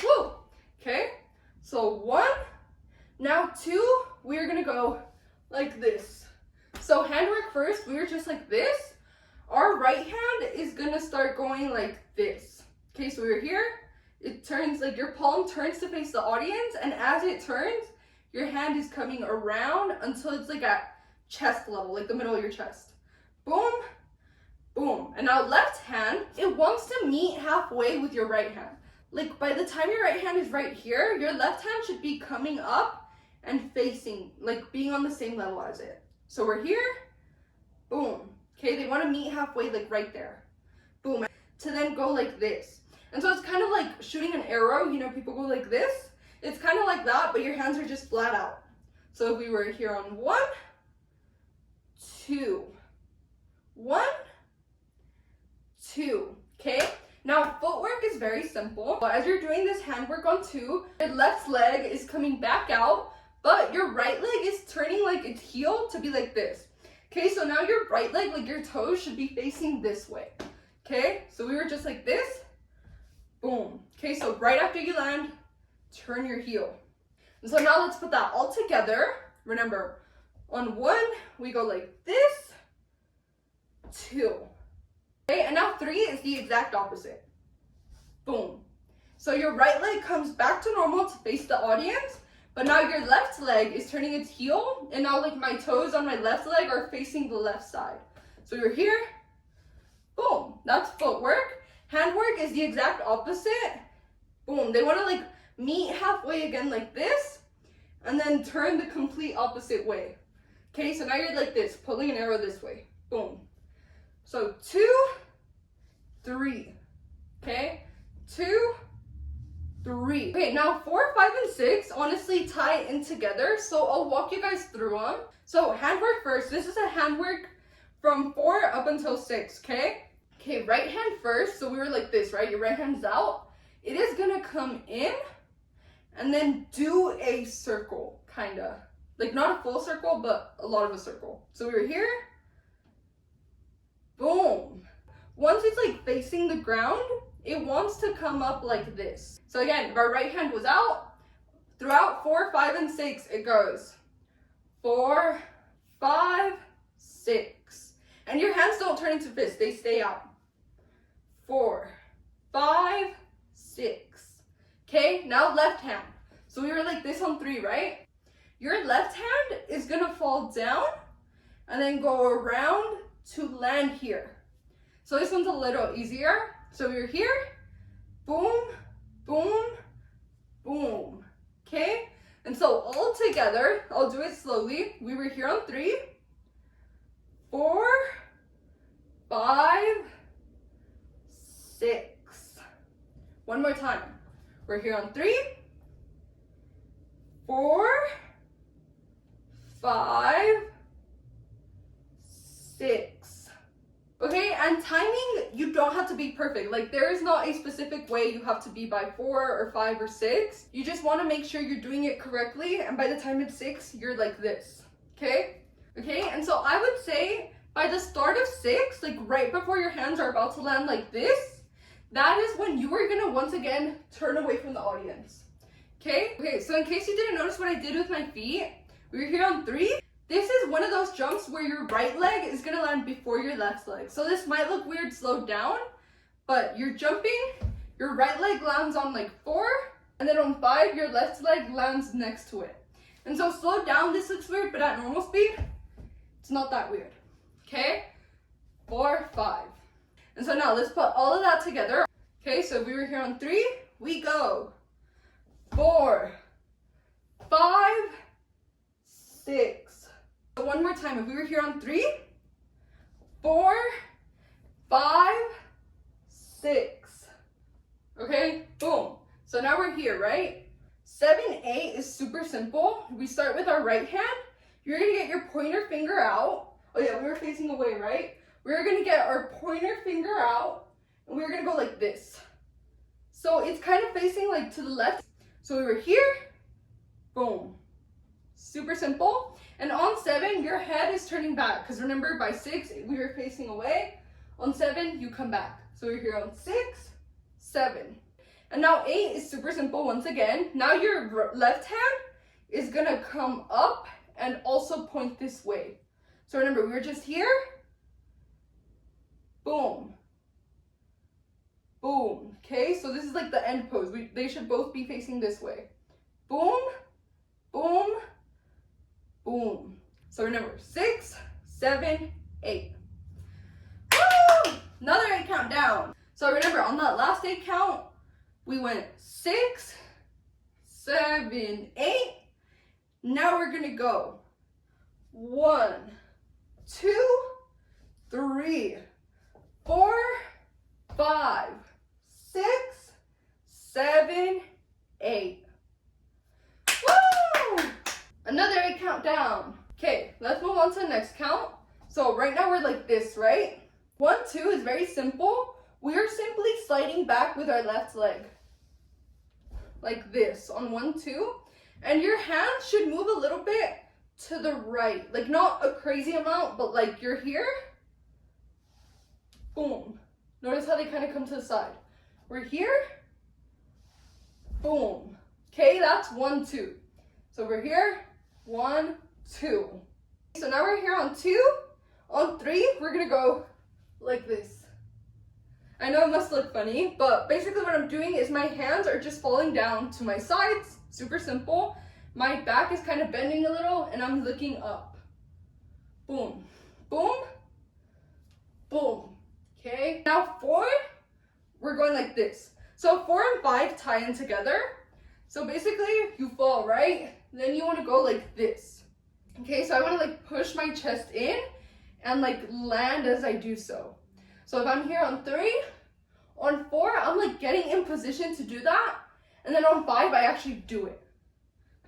Speaker 1: Woo! Okay, so 1. Now 2, we're gonna go like this. So handwork first, we were just like this. Our right hand is gonna start going like this. Okay, so we're here. It turns, like your palm turns to face the audience, and as it turns, your hand is coming around until it's like at chest level, like the middle of your chest. Boom, boom. And now left hand, it wants to meet halfway with your right hand. Like by the time your right hand is right here, your left hand should be coming up and facing, like being on the same level as it. So we're here, boom. Okay, they want to meet halfway, like right there. Boom. To then go like this. And so it's kind of like shooting an arrow, you know, people go like this. It's kind of like that, but your hands are just flat out. So if we were here on 1, 2, 1, 2, okay? Now footwork is very simple. As you're doing this handwork on 2, your left leg is coming back out, but your right leg is turning like its heel to be like this. Okay, so now your right leg, like your toes should be facing this way. Okay, so we were just like this. Boom. Okay, so right after you land, turn your heel. And so now let's put that all together. Remember, on 1, we go like this, 2. Okay, and now 3 is the exact opposite. Boom. So your right leg comes back to normal to face the audience, but now your left leg is turning its heel, and now like my toes on my left leg are facing the left side. So you're here, boom, that's footwork. Handwork is the exact opposite. Boom, they want to like meet halfway again like this, and then turn the complete opposite way. Okay, so now you're like this, pulling an arrow this way. Boom. So 2, 3. Okay, 2, 3. Okay, now 4, 5, and 6 honestly tie in together, so I'll walk you guys through them. So handwork first. This is a handwork from 4 up until 6, okay? Okay, right hand first. So we were like this, right? Your right hand's out. It is gonna come in and then do a circle, kinda. Like not a full circle, but a lot of a circle. So we were here. Boom. Once it's like facing the ground, it wants to come up like this. So again, if our right hand was out, throughout 4, 5, and 6, it goes 4, 5, 6. And your hands don't turn into fists, they stay out. 4, 5, 6. Okay, now left hand. So we were like this on 3, right? Your left hand is gonna fall down and then go around to land here. So this one's a little easier. So we're here, boom, boom, boom, okay? And so all together, I'll do it slowly. We were here on 3, 4, 5, 6. One more time. We're here on 3, 4, 5, 6. Okay, and timing, you don't have to be perfect. Like there is not a specific way you have to be by 4 or 5 or 6. You just want to make sure you're doing it correctly, and by the time it's 6, you're like this. Okay? Okay, and so I would say by the start of 6, like right before your hands are about to land like this, that is when you are gonna once again turn away from the audience. Okay? Okay, so in case you didn't notice what I did with my feet, we were here on 3. This is one of those jumps where your right leg is gonna land before your left leg. So this might look weird slowed down, but you're jumping, your right leg lands on like 4, and then on 5, your left leg lands next to it. And so slowed down, this looks weird, but at normal speed, it's not that weird. Okay? 4, 5. And so now let's put all of that together. Okay, so if we were here on 3, we go 4, 5, 6. So one more time, if we were here on 3, 4, 5, 6. Okay, boom. So now we're here, right? 7, 8 is super simple. We start with our right hand. You're gonna get your pointer finger out. Oh yeah, we were facing away, right? We're gonna get our pointer finger out and we're gonna go like this. So it's kind of facing like to the left. So we were here, boom. Super simple. And on 7, your head is turning back, because remember by 6, we were facing away. On 7, you come back. So we're here on 6, 7. And now 8 is super simple once again. Now your left hand is gonna come up and also point this way. So remember, we were just here, boom, boom. Okay, so this is like the end pose. They should both be facing this way. Boom, boom, boom. So remember, 6, 7, 8. Woo! Another 8 count down. So remember, on that last 8 count, we went 6, 7, 8. Now we're gonna go 1, 2, 3, 4, 5, 6, 7, 8. Woo! Another 8 count down. Okay, let's move on to the next count. So right now we're like this, right? 1, 2 is very simple. We are simply sliding back with our left leg. Like this on 1, 2. And your hands should move a little bit to the right. Like not a crazy amount, but like you're here. Boom. Notice how they kind of come to the side. We're here. Boom. Okay, that's 1, 2. So we're here. 1, 2. So now we're here on 2. On 3, we're gonna go like this. I know it must look funny, but basically what I'm doing is my hands are just falling down to my sides. Super simple. My back is kind of bending a little and I'm looking up. Boom, boom, boom. Okay, now 4, we're going like this. So 4 and 5 tie in together. So basically you fall, right? Then you want to go like this. Okay, so I want to like push my chest in and like land as I do so. So if I'm here on 3, on 4, I'm like getting in position to do that. And then on 5, I actually do it.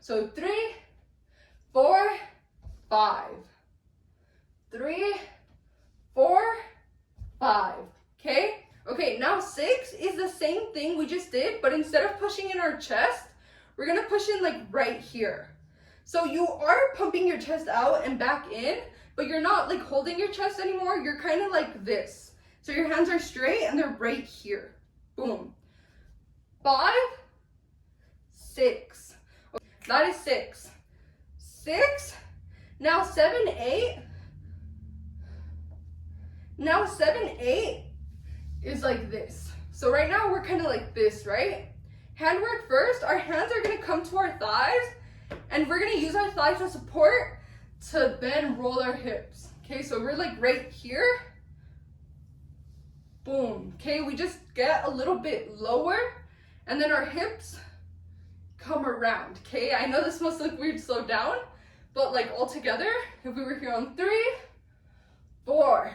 Speaker 1: So 3, 4, 5. 3, 4, 5. Okay? Okay, now 6 is the same thing we just did, but instead of pushing in our chest, we're gonna push in like right here. So you are pumping your chest out and back in, but you're not like holding your chest anymore. You're kind of like this. So your hands are straight and they're right here. Boom. 5, 6. Okay, that is 6. 6. Now 7, 8. Now 7, 8 is like this. So right now we're kind of like this, right? Handwork first. Our hands are going to come to our thighs and we're going to use our thighs as support to then roll our hips. Okay, so we're like right here. Boom. Okay, we just get a little bit lower and then our hips come around. Okay, I know this must look weird, slow down, but like all together, if we were here on 3, 4,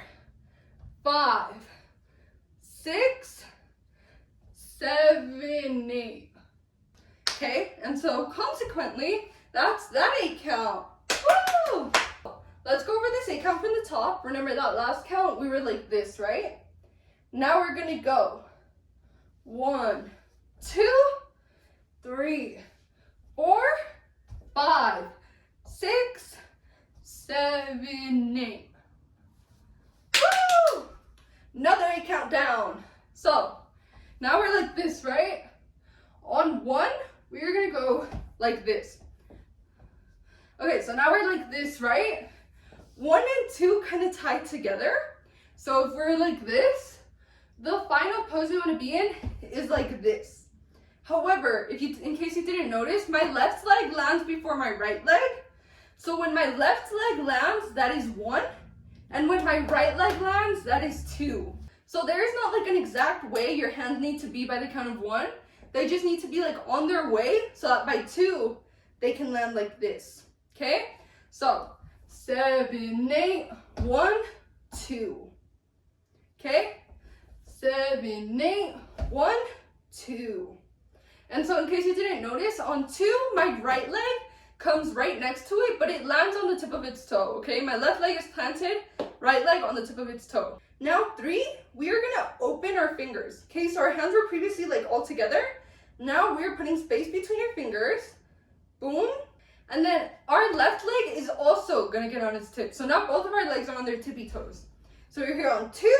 Speaker 1: 5, 6, 7, 8. Okay, and so consequently, that's that 8 count. Woo! Let's go over this 8 count from the top. Remember that last count, we were like this, right? Now we're gonna go 1, 2, 3, 4, 5, 6, 7, 8. Woo! Another 8 count down. So now we're like this, right? On 1, we're gonna go like this. Okay, so now we're like this, right? 1 and 2 kind of tied together. So if we're like this, the final pose we want to be in is like this. However, in case you didn't notice, my left leg lands before my right leg. So when my left leg lands, that is 1. And when my right leg lands, that is 2. So there is not like an exact way your hands need to be by the count of 1. They just need to be like on their way so that by 2, they can land like this. Okay? So 7, 8, 1, 2. Okay? 7, 8, 1, 2. And so in case you didn't notice, on 2, my right leg comes right next to it, but it lands on the tip of its toe, okay? My left leg is planted, right leg on the tip of its toe. Now 3, we are gonna open our fingers, okay? So our hands were previously like all together. Now we're putting space between our fingers, boom. And then our left leg is also gonna get on its tip. So now both of our legs are on their tippy toes. So we're here on 2,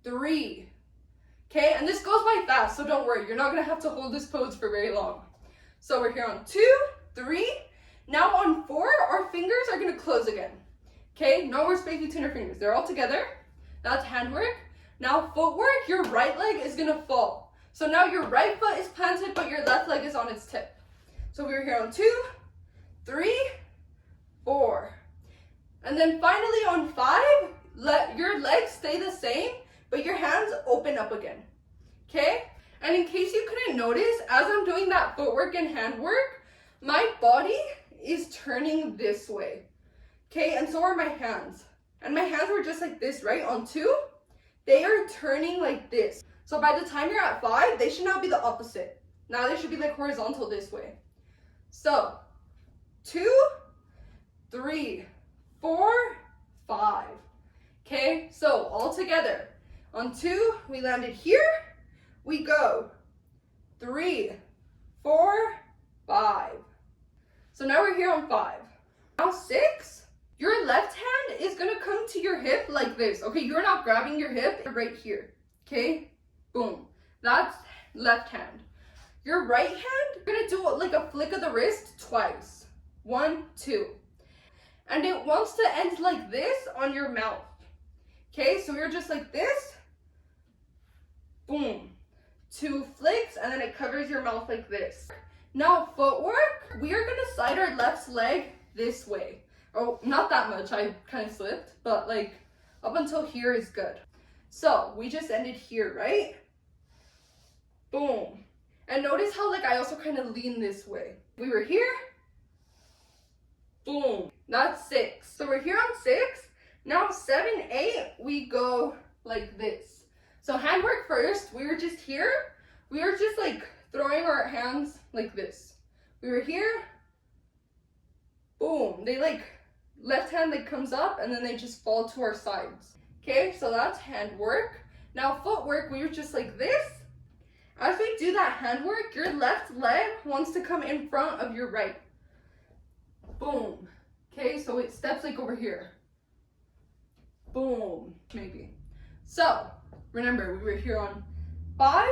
Speaker 1: 3, okay? And this goes by fast, so don't worry. You're not gonna have to hold this pose for very long. So we're here on 2, 3. Now on 4, our fingers are gonna close again. Okay, no more space between our fingers. They're all together. That's handwork. Now footwork, your right leg is gonna fall. So now your right foot is planted, but your left leg is on its tip. So we're here on 2, 3, 4. And then finally on 5, let your legs stay the same, but your hands open up again. Okay? And in case you couldn't notice, as I'm doing that footwork and handwork, my body is turning this way. Okay? And so are my hands. And my hands were just like this, right? On 2, they are turning like this. So by the time you're at 5, they should now be the opposite. Now they should be like horizontal this way. So 2, 3, 4, 5. Okay, so all together. On 2, we landed here. We go 3, 4, 5. So now we're here on 5. Now 6, your left hand is gonna come to your hip like this. Okay, you're not grabbing your hip, you're right here. Okay, boom. That's left hand. Your right hand, you're gonna do like a flick of the wrist twice. 1, 2. And it wants to end like this on your mouth. Okay, so you're just like this. Boom. 2 flicks, and then it covers your mouth like this. Now footwork, we are gonna slide our left leg this way. Oh, not that much, I kind of slipped, but like up until here is good. So we just ended here, right? Boom. And notice how like I also kind of lean this way. We were here. Boom. That's 6. So we're here on 6. Now 7, 8, we go like this. So handwork first, we were just here. We were just like throwing our hands like this. We were here. Boom. They like, left hand like comes up and then they just fall to our sides. Okay, so that's handwork. Now footwork, we were just like this. As we do that handwork, your left leg wants to come in front of your right. Boom. Okay, so it steps like over here. Boom, maybe. So, remember, we were here on 5,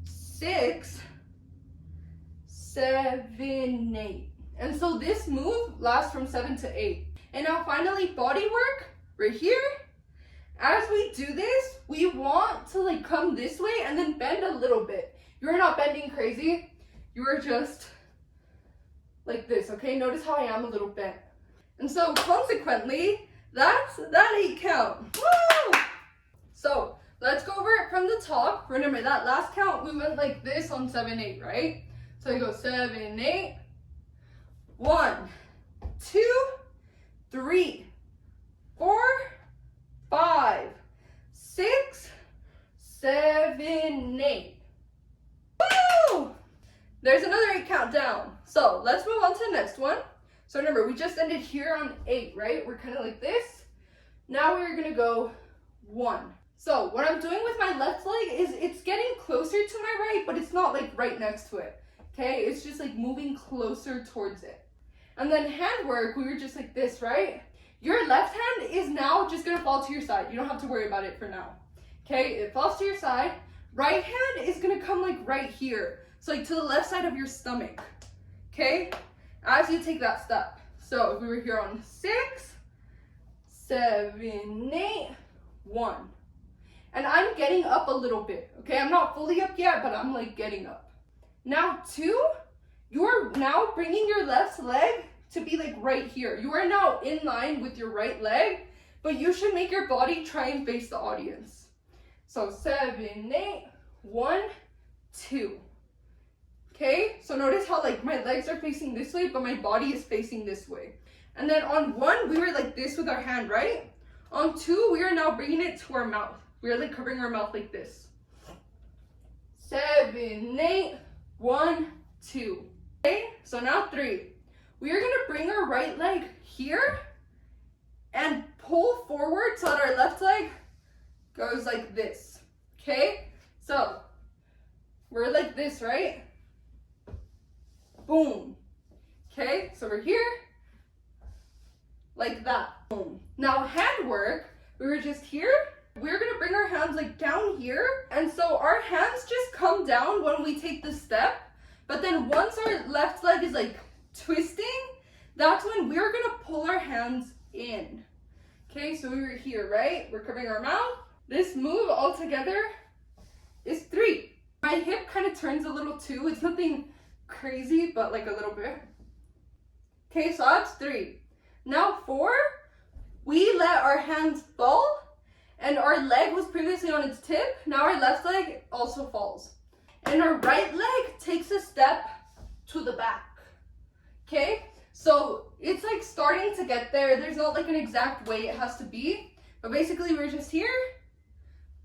Speaker 1: 6, 7, 8. And so this move lasts from 7 to 8. And now finally, body work, right here. As we do this, we want to like come this way and then bend a little bit. You're not bending crazy. You are just like this, okay? Notice how I am a little bent. And so consequently, that's that 8 count. Woo! So let's go over it from the top. Remember that last count, we went like this on 7, 8, right? So we go 7, 8. 1, 2, 3, 4, 5, 6, 7, 8. Woo! There's another 8 count down. So let's move on to the next one. So remember, we just ended here on 8, right? We're kind of like this. Now we're gonna go 1. So what I'm doing with my left leg is it's getting closer to my right, but it's not like right next to it. Okay, it's just like moving closer towards it. And then handwork, we were just like this, right? Your left hand is now just gonna fall to your side. You don't have to worry about it for now. Okay, it falls to your side. Right hand is gonna come like right here. So like to the left side of your stomach. Okay, as you take that step. So if we were here on 6, 7, 8, 1. And I'm getting up a little bit, okay? I'm not fully up yet, but I'm like getting up. Now 2, you're now bringing your left leg to be like right here. You are now in line with your right leg, but you should make your body try and face the audience. So 7, 8, 1, 2. Okay, so notice how like my legs are facing this way, but my body is facing this way. And then on 1, we were like this with our hand, right? On 2, we are now bringing it to our mouth. We are like covering our mouth like this. 7, 8, 1, 2. Okay, so now 3. We are gonna bring our right leg here and pull forward so that our left leg goes like this. Okay, so we're like this, right? Boom. Okay, so we're here, like that. Boom. Now hand work, we were just here. We're gonna bring our hands like down here. And so our hands just come down when we take the step. But then once our left leg is like twisting, that's when we're gonna pull our hands in. Okay, so we were here, right? We're covering our mouth. This move altogether is 3. My hip kind of turns a little too. It's nothing crazy, but like a little bit. Okay, so that's 3. Now 4, we let our hands fall, and our leg was previously on its tip. Now our left leg also falls. And our right leg takes a step to the back. Okay, so it's like starting to get there. There's not like an exact way it has to be, but basically we're just here,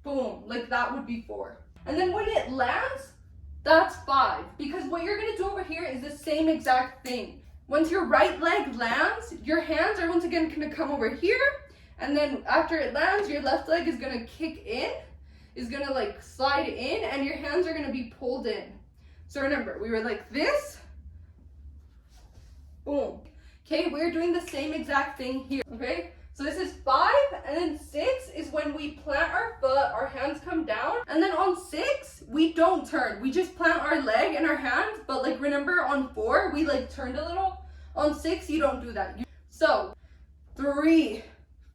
Speaker 1: boom, like that would be 4. And then when it lands, that's 5, because what you're gonna do over here is the same exact thing. Once your right leg lands, your hands are once again gonna come over here, and then after it lands, your left leg is gonna kick in, is gonna like slide in, and your hands are gonna be pulled in. So remember, we were like this, boom. Okay, we're doing the same exact thing here, okay? So this is 5, and then 6 is when we plant our foot, our hands come down, and then on 6, we don't turn. We just plant our leg and our hands, but like remember on 4, we like turned a little. On 6, you don't do that. So 3,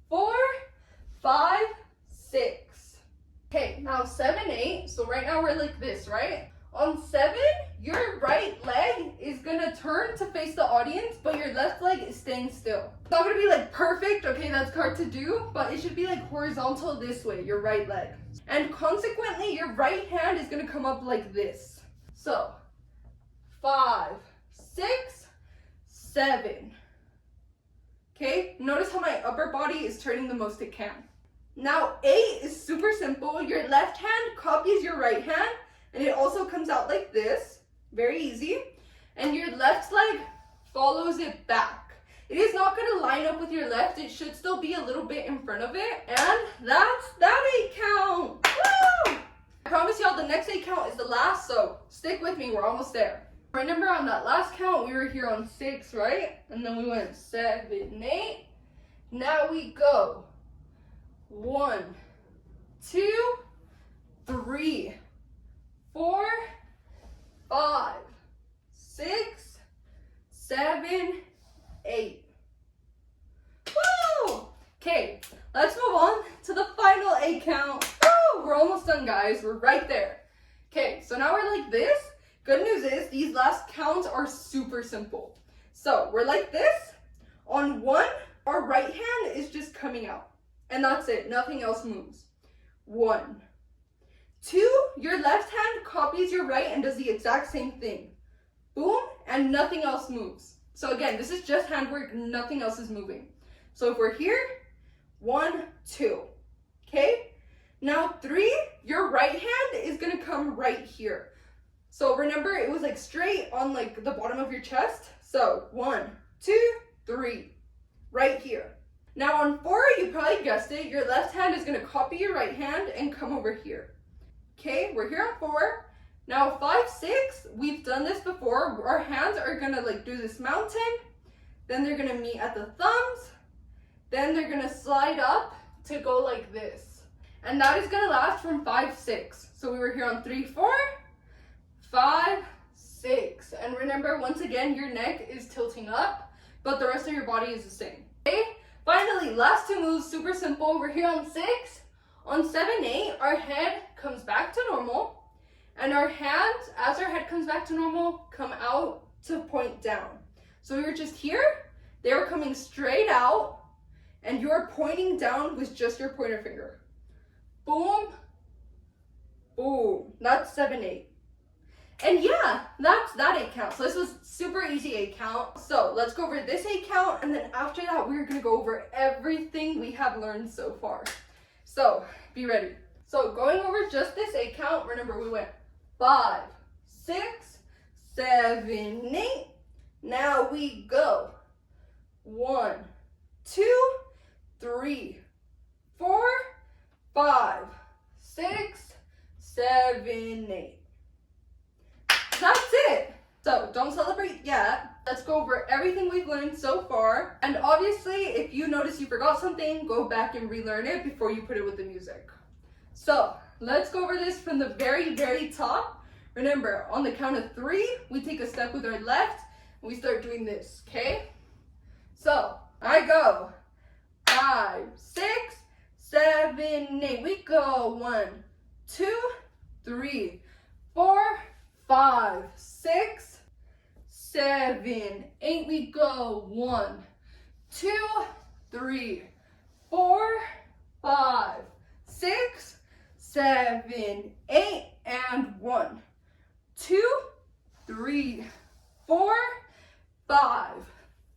Speaker 1: 4, 5, 6. Okay, now 7, 8. So right now we're like this, right? On 7, your right leg is gonna turn to face the audience, but your left leg is staying still. It's not gonna be like perfect, okay, that's hard to do, but it should be like horizontal this way, your right leg. And consequently, your right hand is gonna come up like this. So, 5, 6, 7. Okay, notice how my upper body is turning the most it can. Now 8 is super simple. Your left hand copies your right hand, and it also comes out like this, very easy. And your left leg follows it back. It is not gonna line up with your left. It should still be a little bit in front of it. And that's that 8 count. Woo! I promise y'all the next 8 count is the last, so stick with me, we're almost there. Remember on that last count, we were here on 6, right? And then we went 7, 8. Now we go 1, 2, 3, 4, 5, 6, 7, 8. Woo! Okay, let's move on to the final 8 count. Woo! We're almost done, guys. We're right there. Okay, so now we're like this. Good news is these last counts are super simple. So we're like this. On 1, our right hand is just coming out. And that's it. Nothing else moves. 1. 2, your left hand copies your right and does the exact same thing. Boom, and nothing else moves. So again, this is just handwork, nothing else is moving. So if we're here, 1, 2, okay? Now 3, your right hand is gonna come right here. So remember, it was like straight on like the bottom of your chest. So 1, 2, 3, right here. Now on 4, you probably guessed it, your left hand is gonna copy your right hand and come over here. Okay, we're here on 4. Now 5, 6, we've done this before. Our hands are gonna like do this mountain, then they're gonna meet at the thumbs, then they're gonna slide up to go like this. And that is gonna last from 5, 6. So we were here on 3, 4, 5, 6. And remember, once again, your neck is tilting up, but the rest of your body is the same. Okay, finally, last 2 moves, super simple. We're here on 6. On 7, 8, our head comes back to normal, and our hands, as our head comes back to normal, come out to point down. So we were just here, they were coming straight out, and you're pointing down with just your pointer finger. Boom, boom. That's 7, 8. And yeah, that's that 8 count. So this was super easy 8 count. So let's go over this 8 count, and then after that, we're gonna go over everything we have learned so far. So be ready. So going over just this 8 count, remember we went 5, 6, 7, 8. Now we go 1, 2, 3, 4, 5, 6, 7, 8. That's it. So don't celebrate yet. Let's go over everything we've learned so far. And obviously, if you notice you forgot something, go back and relearn it before you put it with the music. So let's go over this from the very, very top. Remember, on the count of 3, we take a step with our left and we start doing this, okay? So I go 5, 6, 7, 8. We go 1, 2, 3, 4, 5, 6, 7, 8. We go 1, 2, 3, 4, 5, 6, 7, 8, and 1, 2, 3, 4, 5,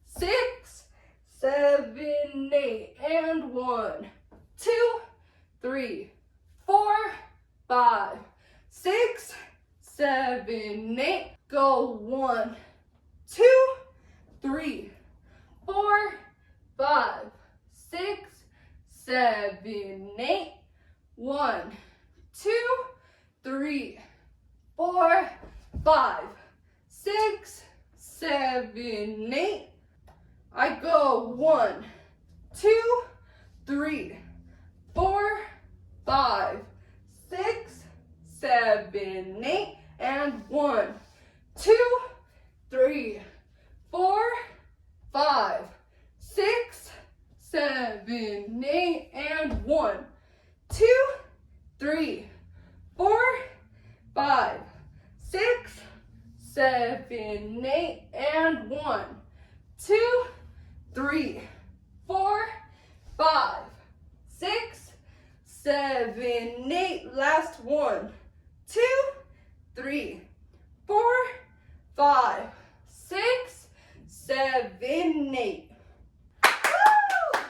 Speaker 1: 6, 7, 8, and 1, 2, 3, 4, 5, 6, 7, 8. Go 1, 2, 3, 4, 5, 6, 7, 8. 1, 2, 3, 4, 5, 6, 7, 8. I go 1, 2, 3, 4, 5, 6, 7, 8, and 1, 2, 3, 4, 5, 6, 7, 8, and 1, 2, 3, 4, 5, 6, 7, 8, and 1, 2, 3, 4, 5, 6, 7, 8. Last 1, 2, 3, 4, 5, 6, 7, 8. Woo!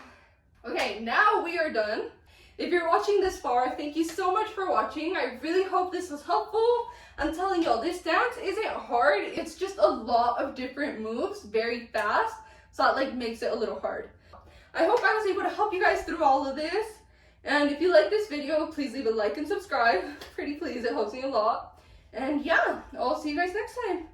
Speaker 1: Okay, now we are done. If you're watching this far, thank you so much for watching. I really hope this was helpful. I'm telling y'all, this dance isn't hard. It's just a lot of different moves, very fast. So that like makes it a little hard. I hope I was able to help you guys through all of this. And if you like this video, please leave a like and subscribe. Pretty please, it helps me a lot. And yeah, I'll see you guys next time.